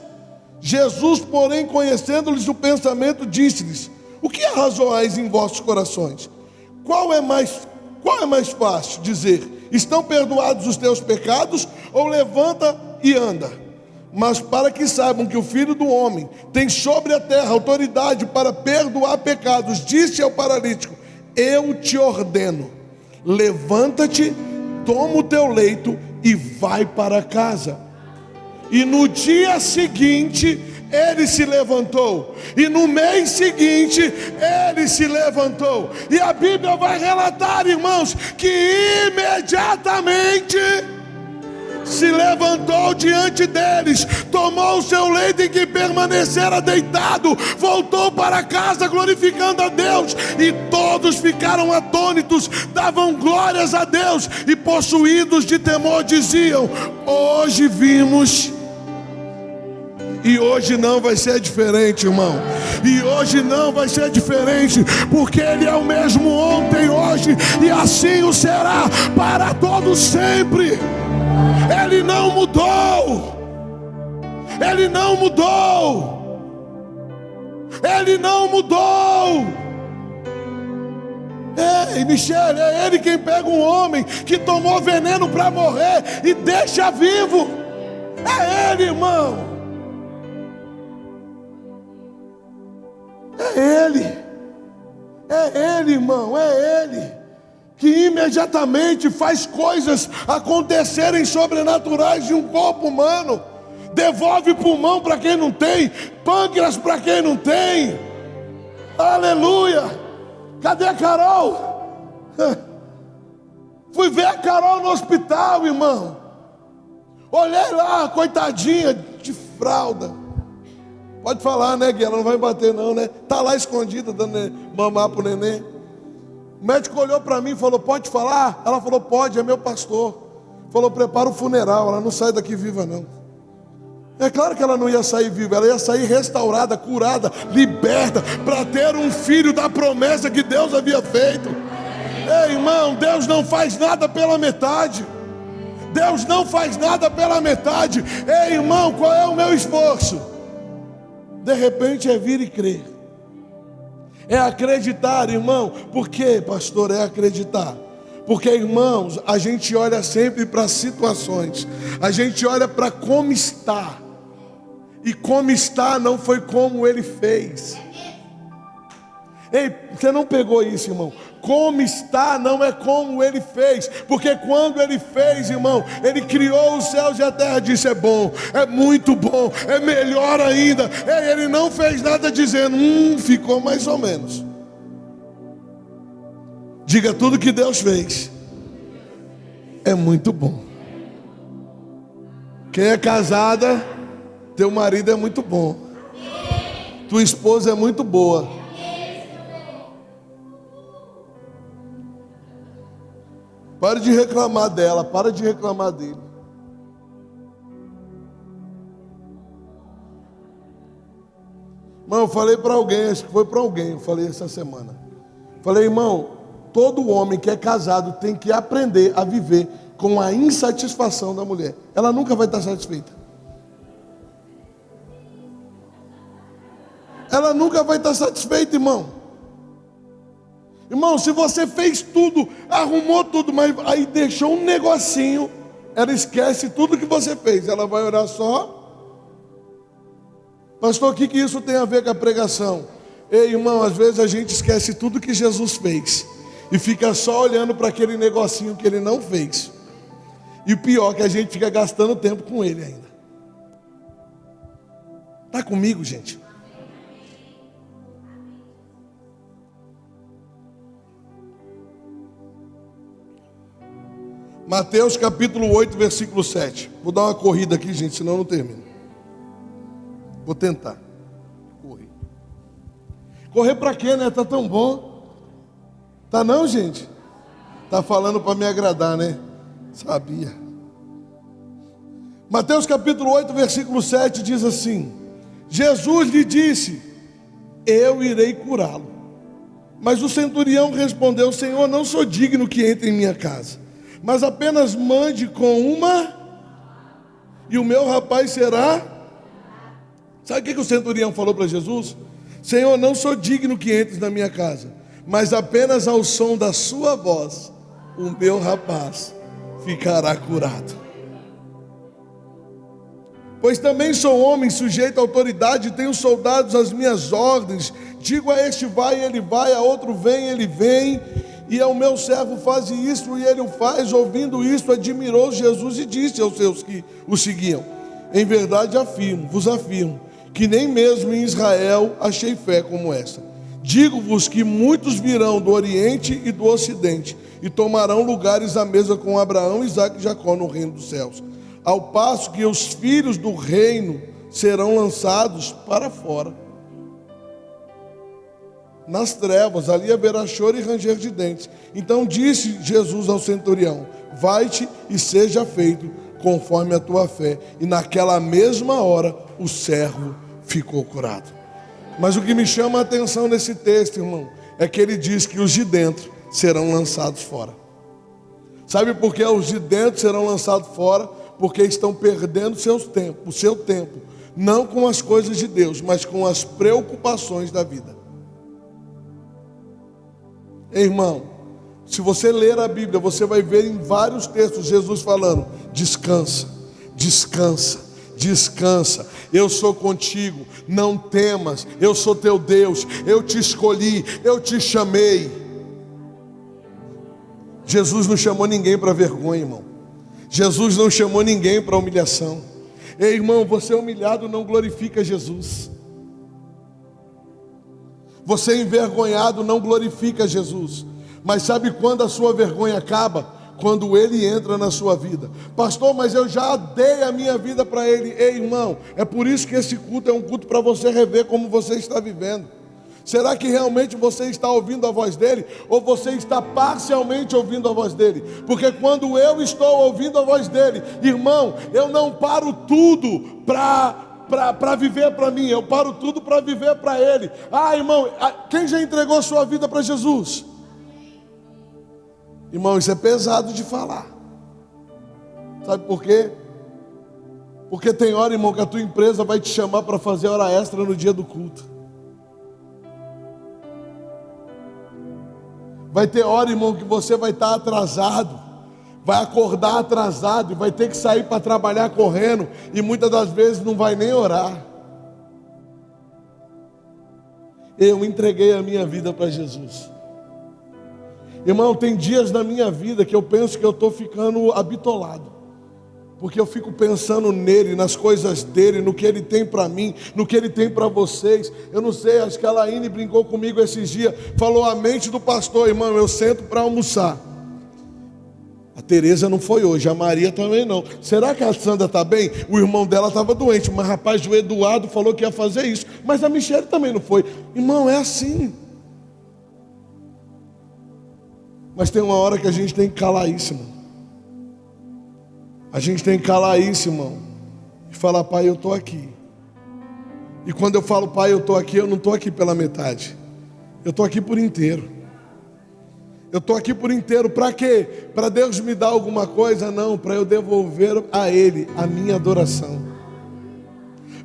[SPEAKER 1] Jesus, porém, conhecendo-lhes o pensamento, disse-lhes: o que arrazoais em vossos corações? Qual é mais fácil dizer: estão perdoados os teus pecados, ou levanta e anda? Mas para que saibam que o Filho do Homem tem sobre a terra autoridade para perdoar pecados, disse ao paralítico: eu te ordeno, levanta-te, toma o teu leito e vai para casa. E no dia seguinte ele se levantou, e no mês seguinte ele se levantou. E a Bíblia vai relatar, irmãos, que imediatamente se levantou diante deles, tomou o seu leito em que permanecera deitado, voltou para casa glorificando a Deus, e todos ficaram atônitos, davam glórias a Deus, e possuídos de temor diziam: hoje vimos. E hoje não vai ser diferente, irmão. E hoje não vai ser diferente, porque Ele é o mesmo ontem, hoje e assim o será para todos sempre. Ele não mudou. Ele não mudou. Ele não mudou. Ei, Michel, é Ele quem pega um homem que tomou veneno para morrer e deixa vivo. É Ele, irmão. É Ele, irmão, é Ele que imediatamente faz coisas acontecerem sobrenaturais de um corpo humano. Devolve pulmão para quem não tem, pâncreas para quem não tem. Aleluia! Cadê a Carol? Fui ver a Carol no hospital, irmão. Olhei lá, coitadinha de fralda. Pode falar, né, Gui? Ela não vai bater não, né? Tá lá escondida, dando mamar pro neném. O médico olhou para mim e falou: pode falar? Ela falou: pode, é meu pastor. Falou: prepara o funeral, ela não sai daqui viva não. É claro que ela não ia sair viva, ela ia sair restaurada, curada, liberta, para ter um filho da promessa que Deus havia feito. Ei, irmão, Deus não faz nada pela metade. Deus não faz nada pela metade. Ei, irmão, qual é o meu esforço? De repente é vir e crer. É acreditar, irmão. Por quê, pastor? É acreditar. Porque, irmãos, a gente olha sempre para as situações. A gente olha para como está. E como está não foi como Ele fez. Ei, você não pegou isso, irmão? Como está não é como Ele fez. Porque quando Ele fez, irmão, Ele criou os céus e a terra. Disse: é bom, é muito bom, é melhor ainda. Ei, Ele não fez nada dizendo: ficou mais ou menos. Diga: tudo que Deus fez é muito bom. Quem é casada, teu marido é muito bom, tua esposa é muito boa. Pare de reclamar dela, para de reclamar dele. Irmão, eu falei para alguém, acho que foi para alguém, eu falei essa semana. Falei: irmão, todo homem que é casado tem que aprender a viver com a insatisfação da mulher. Ela nunca vai estar satisfeita. Ela nunca vai estar satisfeita, irmão. Irmão, se você fez tudo, arrumou tudo, mas aí deixou um negocinho, ela esquece tudo que você fez. Ela vai orar só: pastor, o que isso tem a ver com a pregação? Ei, irmão, às vezes a gente esquece tudo que Jesus fez e fica só olhando para aquele negocinho que Ele não fez. E o pior é que a gente fica gastando tempo com Ele ainda. Está comigo, gente? Mateus capítulo 8, versículo 7. Vou dar uma corrida aqui, gente, senão eu não termino. Vou tentar correr. Correr para quê, né? Tá tão bom. Tá não, gente? Tá falando para me agradar, né? Sabia. Mateus capítulo 8, versículo 7 diz assim: Jesus lhe disse: eu irei curá-lo. Mas o centurião respondeu: Senhor, não sou digno que entre em minha casa, mas apenas mande com uma, e o meu rapaz será. Sabe o que o centurião falou para Jesus? Senhor, não sou digno que entres na minha casa, mas apenas ao som da sua voz, o meu rapaz ficará curado. Pois também sou homem sujeito à autoridade, tenho soldados às minhas ordens. Digo a este vai, ele vai, a outro vem, ele vem. E ao meu servo faz isso, e ele o faz. Ouvindo isso, admirou Jesus e disse aos seus que o seguiam: em verdade vos afirmo, que nem mesmo em Israel achei fé como essa. Digo-vos que muitos virão do Oriente e do Ocidente, e tomarão lugares à mesa com Abraão, Isaque e Jacó no reino dos céus. ao passo que os filhos do reino serão lançados para fora. Nas trevas, ali haverá choro e ranger de dentes. Então disse Jesus ao centurião: vai-te e seja feito conforme a tua fé. E naquela mesma hora o servo ficou curado. Mas o que me chama a atenção nesse texto, irmão, é que ele diz que os de dentro serão lançados fora. Sabe por que os de dentro serão lançados fora? Porque estão perdendo o seu tempo, não com as coisas de Deus, mas com as preocupações da vida. Irmão, se você ler a Bíblia, você vai ver em vários textos Jesus falando: descansa, descansa, descansa, eu sou contigo, não temas, eu sou teu Deus, eu te escolhi, eu te chamei. Jesus não chamou ninguém para vergonha, irmão. Jesus não chamou ninguém para humilhação. Ei, irmão, você humilhado não glorifica Jesus. Você envergonhado não glorifica Jesus. Mas sabe quando a sua vergonha acaba? Quando Ele entra na sua vida. Pastor, mas eu já dei a minha vida para Ele. Ei, irmão, é por isso que esse culto é um culto para você rever como você está vivendo. Será que realmente você está ouvindo a voz dEle? Ou você está parcialmente ouvindo a voz dEle? Porque quando eu estou ouvindo a voz dEle, irmão, eu não paro tudo para viver para mim, eu paro tudo para viver para Ele. Ah, irmão, quem já entregou sua vida para Jesus? Irmão, isso é pesado de falar. Sabe por quê? Porque tem hora, irmão, que a tua empresa vai te chamar para fazer hora extra no dia do culto. Vai ter hora, irmão, que você vai estar atrasado, vai acordar atrasado e vai ter que sair para trabalhar correndo, e muitas das vezes não vai nem orar. Eu entreguei a minha vida para Jesus. Irmão, tem dias na minha vida que eu penso que eu estou ficando abitolado, porque eu fico pensando nele, nas coisas dele, no que ele tem para mim, no que ele tem para vocês. Eu não sei, acho que a Laine brincou comigo esses dias, falou a mente do pastor: irmão, eu sento para almoçar. A Tereza não foi hoje, a Maria também não. Será que a Sandra está bem? O irmão dela estava doente, mas rapaz, o Eduardo falou que ia fazer isso, mas a Michele também não foi. Irmão, é assim. Mas tem uma hora que a gente tem que calar isso, irmão. A gente tem que calar isso, irmão, e falar: pai, eu estou aqui. E quando eu falo pai, eu estou aqui, eu não estou aqui pela metade, eu estou aqui por inteiro. Eu estou aqui por inteiro. Para quê? Para Deus me dar alguma coisa? Não, para eu devolver a Ele a minha adoração,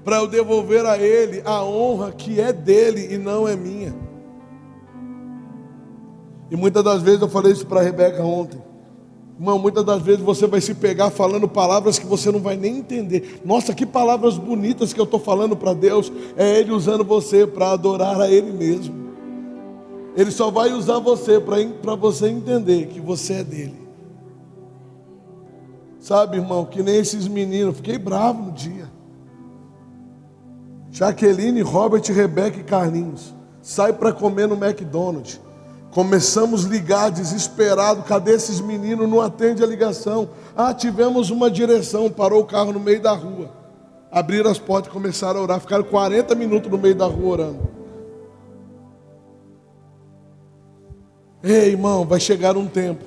[SPEAKER 1] para eu devolver a Ele a honra que é dele e não é minha. E muitas das vezes, eu falei isso para a Rebeca ontem, irmão, muitas das vezes você vai se pegar falando palavras que você não vai nem entender. Nossa, que palavras bonitas que eu estou falando para Deus. É Ele usando você para adorar a Ele mesmo. Ele só vai usar você para você entender que você é dele. Sabe, irmão, que nem esses meninos. Fiquei bravo no dia. Jaqueline, Robert, Rebeca e Carlinhos sai para comer no McDonald's. Começamos a ligar desesperado: cadê esses meninos? Não atende a ligação. Ah, tivemos uma direção, parou o carro no meio da rua. Abriram as portas e começaram a orar. Ficaram 40 minutos no meio da rua orando. Ei, irmão, vai chegar um tempo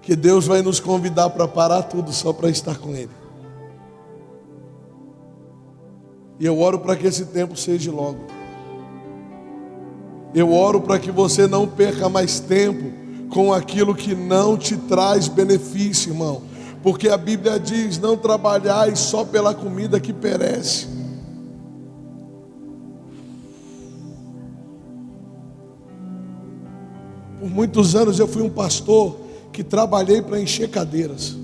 [SPEAKER 1] que Deus vai nos convidar para parar tudo só para estar com Ele. E eu oro para que esse tempo seja logo. Eu oro para que você não perca mais tempo com aquilo que não te traz benefício, irmão. Porque a Bíblia diz: não trabalhais só pela comida que perece. Por muitos anos eu fui um pastor que trabalhei para encher cadeiras.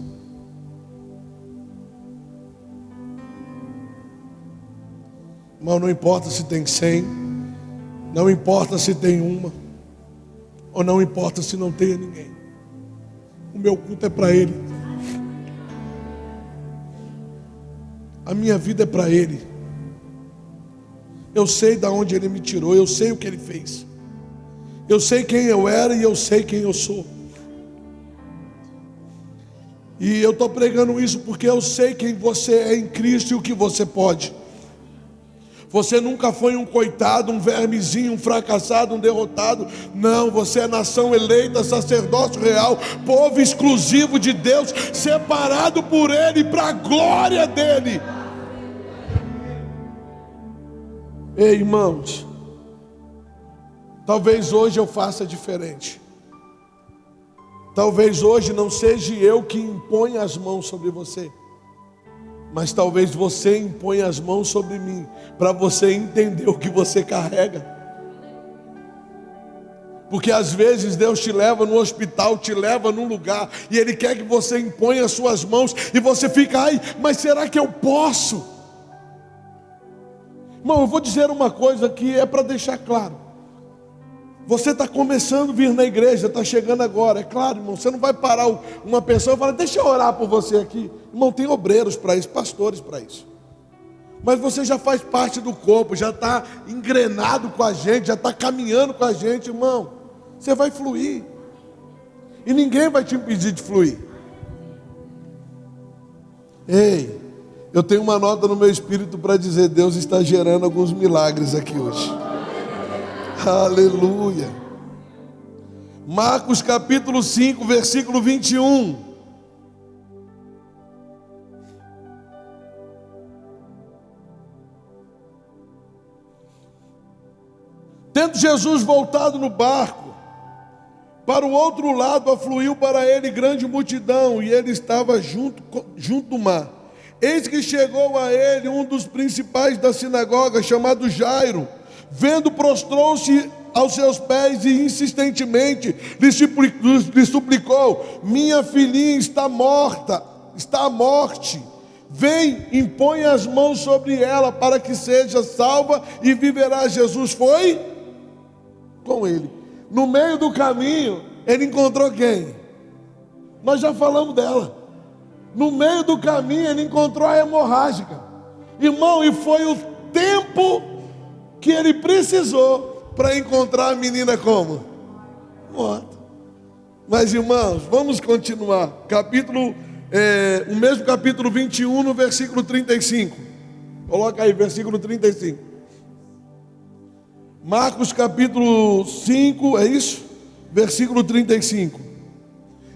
[SPEAKER 1] Irmão, não importa se tem 100, não importa se tem uma, ou não importa se não tem ninguém. O meu culto é para Ele. A minha vida é para Ele. Eu sei de onde Ele me tirou, eu sei o que Ele fez. Eu sei quem eu era e eu sei quem eu sou. E eu estou pregando isso porque eu sei quem você é em Cristo e o que você pode. Você nunca foi um coitado, um vermezinho, um fracassado, um derrotado. Não, você é nação eleita, sacerdócio real, povo exclusivo de Deus, separado por Ele, para a glória dEle. Ei, irmãos, talvez hoje eu faça diferente. Talvez hoje não seja eu que imponha as mãos sobre você, mas talvez você imponha as mãos sobre mim, para você entender o que você carrega. Porque às vezes Deus te leva no hospital, te leva num lugar, e Ele quer que você imponha as suas mãos, e você fica, ai, mas será que eu posso? Irmão, eu vou dizer uma coisa que é para deixar claro. Você está começando a vir na igreja, está chegando agora, é claro, irmão, você não vai parar uma pessoa e falar, deixa eu orar por você aqui. Irmão, tem obreiros para isso, pastores para isso. Mas você já faz parte do corpo, já está engrenado com a gente, já está caminhando com a gente, irmão. Você vai fluir. E ninguém vai te impedir de fluir. Ei, eu tenho uma nota no meu espírito para dizer, Deus está gerando alguns milagres aqui hoje. Aleluia. Marcos capítulo 5, versículo 21. Tendo Jesus voltado no barco, para o outro lado afluiu para ele grande multidão, e ele estava junto do mar. Eis que chegou a ele um dos principais da sinagoga, chamado Jairo. Vendo, prostrou-se aos seus pés e insistentemente lhe suplicou: minha filhinha está morta, está à morte. Vem, impõe as mãos sobre ela para que seja salva e viverá. Jesus foi com ele. No meio do caminho, ele encontrou quem? Nós já falamos dela. No meio do caminho, ele encontrou a hemorrágica. Irmão, e foi o tempo que ele precisou para encontrar a menina como? Morta. Mas, irmãos, vamos continuar. O mesmo capítulo 21, no versículo 35. Coloca aí, versículo 35. Marcos capítulo 5, é isso? Versículo 35.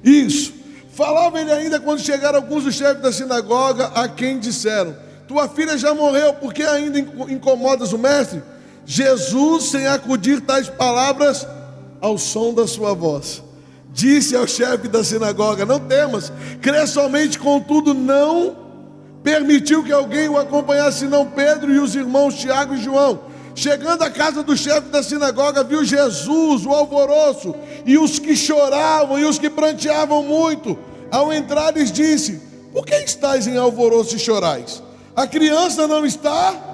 [SPEAKER 1] Isso. Falava ele ainda quando chegaram alguns dos chefes da sinagoga, a quem disseram: tua filha já morreu, por que ainda incomodas o mestre? Jesus, sem acudir tais palavras, ao som da sua voz, disse ao chefe da sinagoga: não temas, crê somente. Contudo não permitiu que alguém o acompanhasse, senão Pedro e os irmãos Tiago e João. Chegando à casa do chefe da sinagoga, viu Jesus, o alvoroço, e os que choravam e os que pranteavam muito. Ao entrar lhes disse: por que estáis em alvoroço e chorais? A criança não está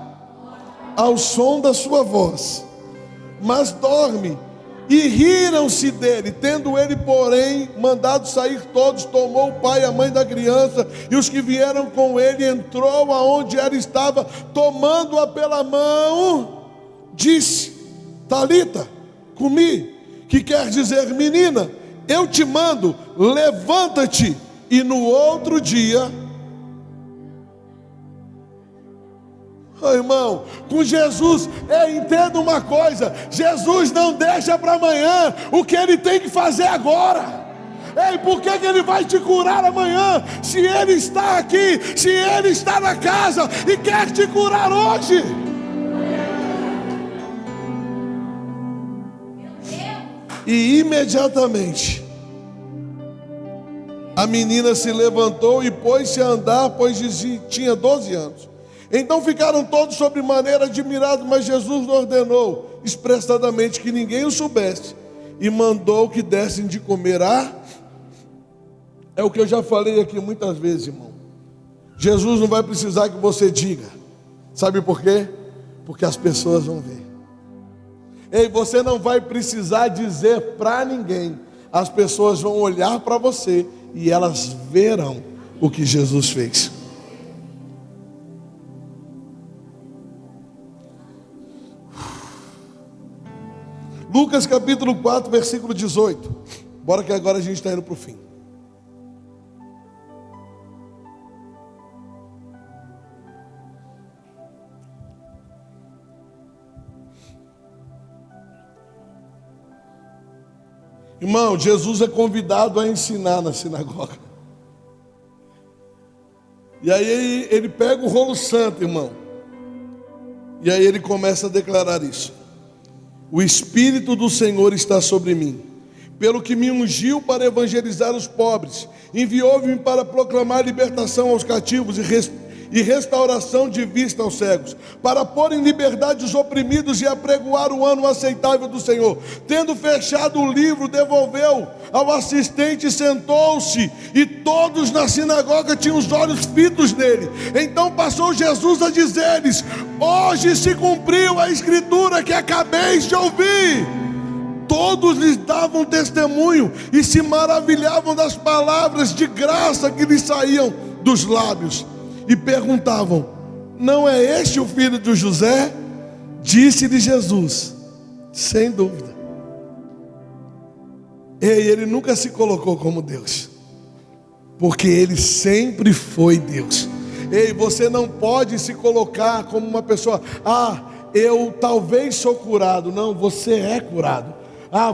[SPEAKER 1] ao som da sua voz, mas dorme. E riram-se dele. Tendo ele, porém, mandado sair todos, tomou o pai e a mãe da criança e os que vieram com ele, entrou aonde ela estava, tomando-a pela mão, disse: Talita, cumi, que quer dizer, menina, eu te mando, levanta-te. E no outro dia, oh, irmão, com Jesus, entenda uma coisa: Jesus não deixa para amanhã o que Ele tem que fazer agora. Ei, por que Ele vai te curar amanhã, se Ele está aqui, se Ele está na casa e quer te curar hoje? E imediatamente a menina se levantou e pôs-se a andar, pois tinha 12 anos. Então ficaram todos sobremaneira admirados, mas Jesus ordenou expressadamente que ninguém o soubesse, e mandou que dessem de comer É o que eu já falei aqui muitas vezes, irmão. Jesus não vai precisar que você diga. Sabe por quê? Porque as pessoas vão ver. Ei, você não vai precisar dizer para ninguém. As pessoas vão olhar para você e elas verão o que Jesus fez. Lucas capítulo 4, versículo 18. Bora que agora a gente está indo para o fim. Irmão, Jesus é convidado a ensinar na sinagoga. E aí ele pega o rolo santo, irmão. E aí ele começa a declarar isso. O Espírito do Senhor está sobre mim, pelo que me ungiu para evangelizar os pobres, enviou-me para proclamar libertação aos cativos e restauração de vista aos cegos, para pôr em liberdade os oprimidos e apregoar o ano aceitável do Senhor. Tendo fechado o livro, devolveu ao assistente e sentou-se, e todos na sinagoga tinham os olhos fitos nele. Então passou Jesus a dizer-lhes: hoje se cumpriu a escritura que acabeis de ouvir. Todos lhes davam testemunho e se maravilhavam das palavras de graça que lhes saíam dos lábios. E perguntavam: não é este o filho de José? Disse-lhe Jesus: sem dúvida. Ele nunca se colocou como Deus, porque ele sempre foi Deus. Você não pode se colocar como uma pessoa: eu talvez sou curado. Não, você é curado.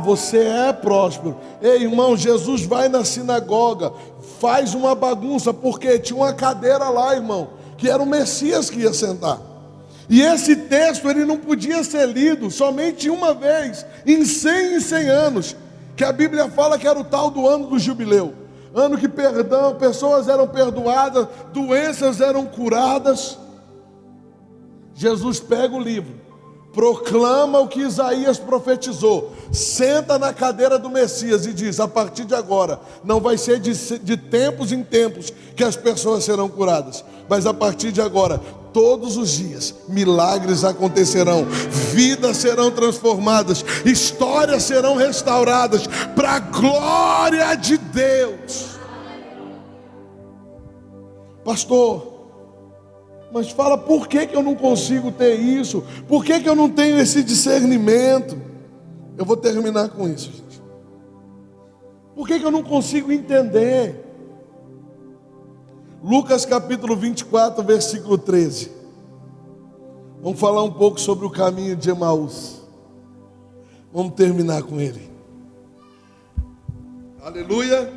[SPEAKER 1] Você é próspero. Irmão, Jesus vai na sinagoga, faz uma bagunça, porque tinha uma cadeira lá, irmão, que era o Messias que ia sentar. E esse texto, ele não podia ser lido somente uma vez, em 100 anos, que a Bíblia fala que era o tal do ano do jubileu. Ano que pessoas eram perdoadas, doenças eram curadas. Jesus pega o livro, proclama o que Isaías profetizou, senta na cadeira do Messias e diz: a partir de agora, não vai ser de tempos em tempos que as pessoas serão curadas, mas a partir de agora, todos os dias, milagres acontecerão, vidas serão transformadas, histórias serão restauradas, para a glória de Deus. Pastor, mas fala, por que eu não consigo ter isso? Por que eu não tenho esse discernimento? Eu vou terminar com isso, gente. Por que eu não consigo entender? Lucas capítulo 24, versículo 13. Vamos falar um pouco sobre o caminho de Emaús. Vamos terminar com ele. Aleluia.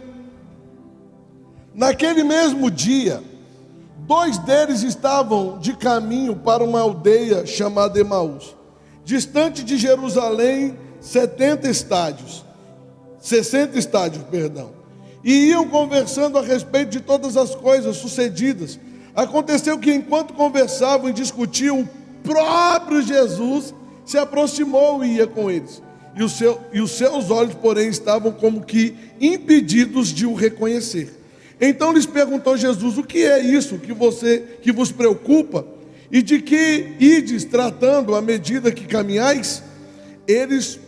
[SPEAKER 1] Naquele mesmo dia, 2 deles estavam de caminho para uma aldeia chamada Emaús, distante de Jerusalém 60 estádios, e iam conversando a respeito de todas as coisas sucedidas. Aconteceu que enquanto conversavam e discutiam, o próprio Jesus se aproximou e ia com eles, e os seus olhos, porém, estavam como que impedidos de o reconhecer. Então lhes perguntou Jesus: o que é isso que vos preocupa? E de que ides tratando à medida que caminhais? Eles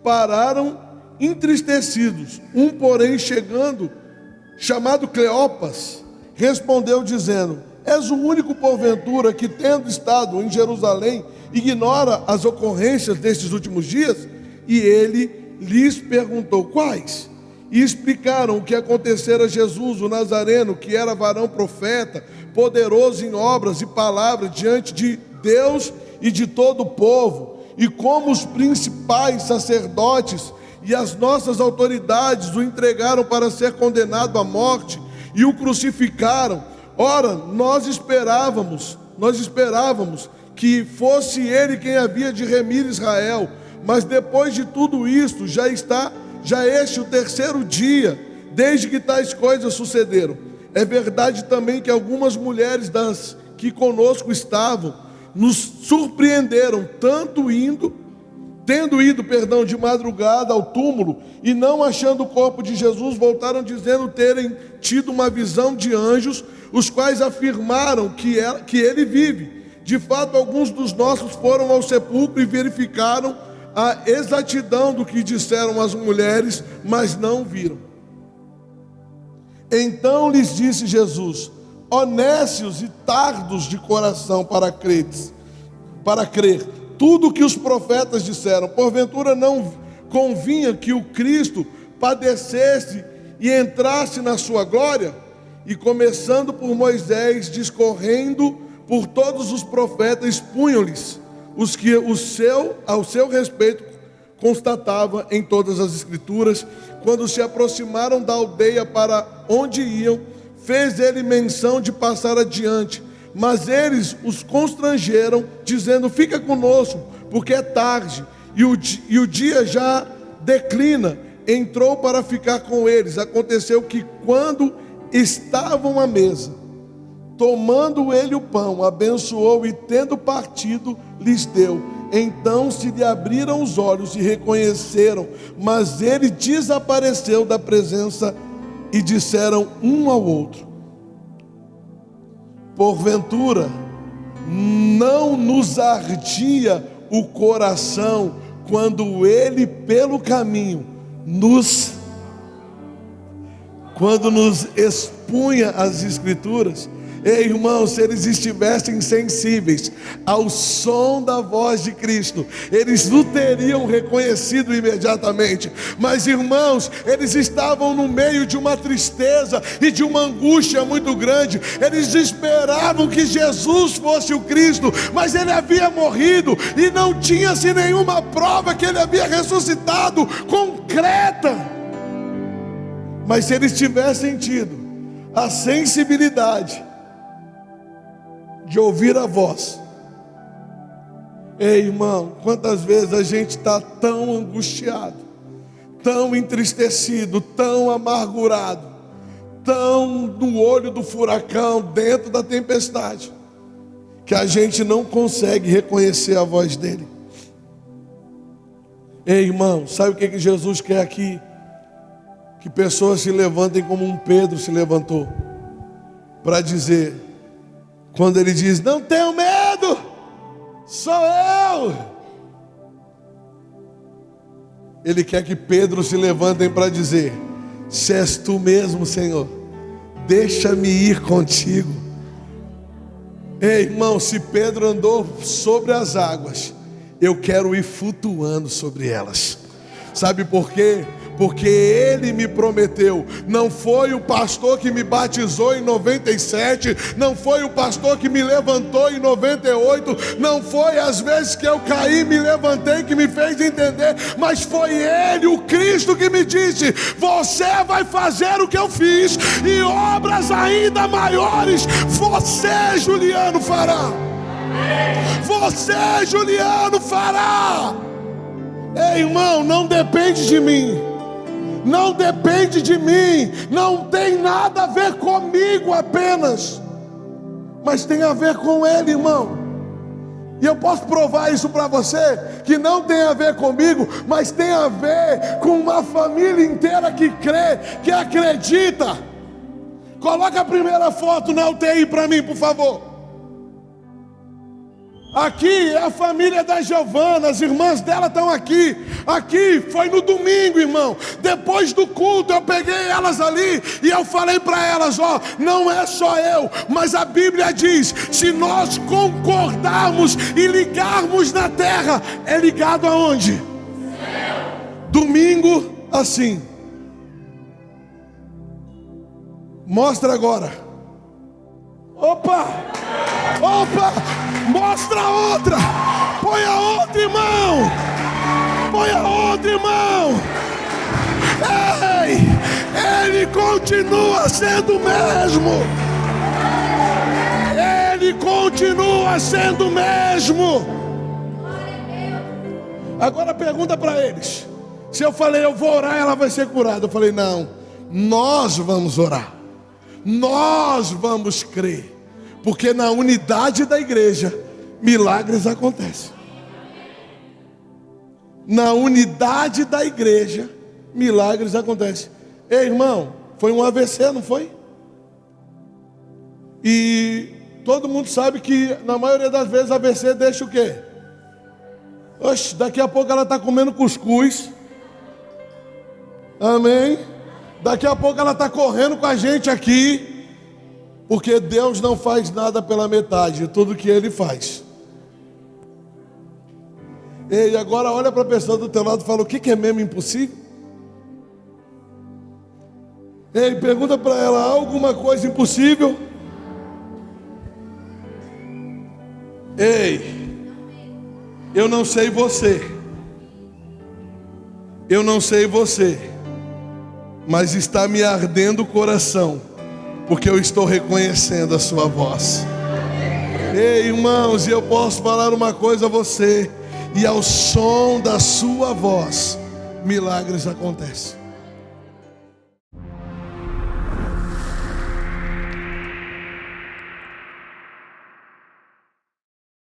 [SPEAKER 1] pararam entristecidos. Um, porém, chegando, chamado Cleopas, respondeu dizendo: és o único porventura que, tendo estado em Jerusalém, ignora as ocorrências destes últimos dias? E ele lhes perguntou: quais? E explicaram o que acontecera a Jesus, o Nazareno, que era varão profeta, poderoso em obras e palavras diante de Deus e de todo o povo, e como os principais sacerdotes e as nossas autoridades o entregaram para ser condenado à morte e o crucificaram. Ora, nós esperávamos que fosse ele quem havia de remir Israel, mas depois de tudo isto, já este o 3º dia, desde que tais coisas sucederam. É verdade também que algumas mulheres das que conosco estavam, nos surpreenderam, tendo ido de madrugada ao túmulo, e não achando o corpo de Jesus, voltaram dizendo terem tido uma visão de anjos, os quais afirmaram que ele vive. De fato, alguns dos nossos foram ao sepulcro e verificaram a exatidão do que disseram as mulheres, mas não viram. Então lhes disse Jesus: ó nécios e tardos de coração para crer tudo o que os profetas disseram. Porventura não convinha que o Cristo padecesse e entrasse na sua glória? E começando por Moisés, discorrendo por todos os profetas, expunham-lhes os que ao seu respeito constatava em todas as Escrituras. Quando se aproximaram da aldeia para onde iam, fez ele menção de passar adiante. Mas eles os constrangeram, dizendo: fica conosco, porque é tarde, e o dia já declina. Entrou para ficar com eles. Aconteceu que, quando estavam à mesa, tomando ele o pão, abençoou e, tendo partido, lhes deu. Então se lhe abriram os olhos e reconheceram, mas ele desapareceu da presença, e disseram um ao outro: porventura não nos ardia o coração quando ele pelo caminho quando nos expunha as Escrituras? Ei, irmãos, se eles estivessem sensíveis ao som da voz de Cristo, eles o teriam reconhecido imediatamente. Mas, irmãos, eles estavam no meio de uma tristeza e de uma angústia muito grande. Eles esperavam que Jesus fosse o Cristo, mas ele havia morrido e não tinha-se nenhuma prova que ele havia ressuscitado concreta. Mas se eles tivessem tido a sensibilidade de ouvir a voz. Ei, irmão, quantas vezes a gente está tão angustiado, tão entristecido, tão amargurado, tão no olho do furacão, dentro da tempestade, que a gente não consegue reconhecer a voz dele. Ei, irmão, sabe o que Jesus quer aqui? Que pessoas se levantem como um Pedro se levantou, para dizer, quando ele diz: não tenho medo, sou eu. Ele quer que Pedro se levantem para dizer: se és tu mesmo, Senhor, deixa-me ir contigo. Ei, irmão, se Pedro andou sobre as águas, eu quero ir flutuando sobre elas. Sabe por quê? Porque ele me prometeu. Não foi o pastor que me batizou em 97, não foi o pastor que me levantou em 98, não foi as vezes que eu caí, me levantei, que me fez entender, mas foi ele, o Cristo, que me disse: você vai fazer o que eu fiz, e obras ainda maiores você, Juliano, fará. Você, Juliano, fará. Ei, irmão, não depende de mim. Não depende de mim, não tem nada a ver comigo apenas, mas tem a ver com ele, irmão. E eu posso provar isso para você, que não tem a ver comigo, mas tem a ver com uma família inteira que crê, que acredita. Coloca a primeira foto na UTI para mim, por favor. Aqui é a família da Giovana, as irmãs dela estão aqui. Aqui foi no domingo, irmão. Depois do culto eu peguei elas ali e eu falei para elas: ó, não é só eu, mas a Bíblia diz, se nós concordarmos e ligarmos na terra, é ligado aonde? Céu. Domingo assim. Mostra agora. Opa! Opa! Mostra a outra! Põe a outra, irmão! Põe a outra, irmão! Ei! Ele continua sendo o mesmo! Ele continua sendo o mesmo! Agora pergunta para eles. Se eu falei, eu vou orar, ela vai ser curada. Eu falei, não, nós vamos orar. Nós vamos crer. Porque na unidade da igreja, milagres acontecem. Na unidade da igreja, milagres acontecem. Ei, irmão, foi um AVC, não foi? E todo mundo sabe que na maioria das vezes AVC deixa o quê? Oxe, daqui a pouco ela está comendo cuscuz. Amém? Daqui a pouco ela está correndo com a gente aqui. Porque Deus não faz nada pela metade, tudo que Ele faz. E agora olha para a pessoa do teu lado e fala: o que é mesmo impossível? Ei, pergunta para ela: há alguma coisa impossível? Ei, eu não sei você, Eu não sei você, mas está me ardendo o coração, porque eu estou reconhecendo a sua voz. Ei, irmãos, e eu posso falar uma coisa a você: e ao som da sua voz, milagres acontecem.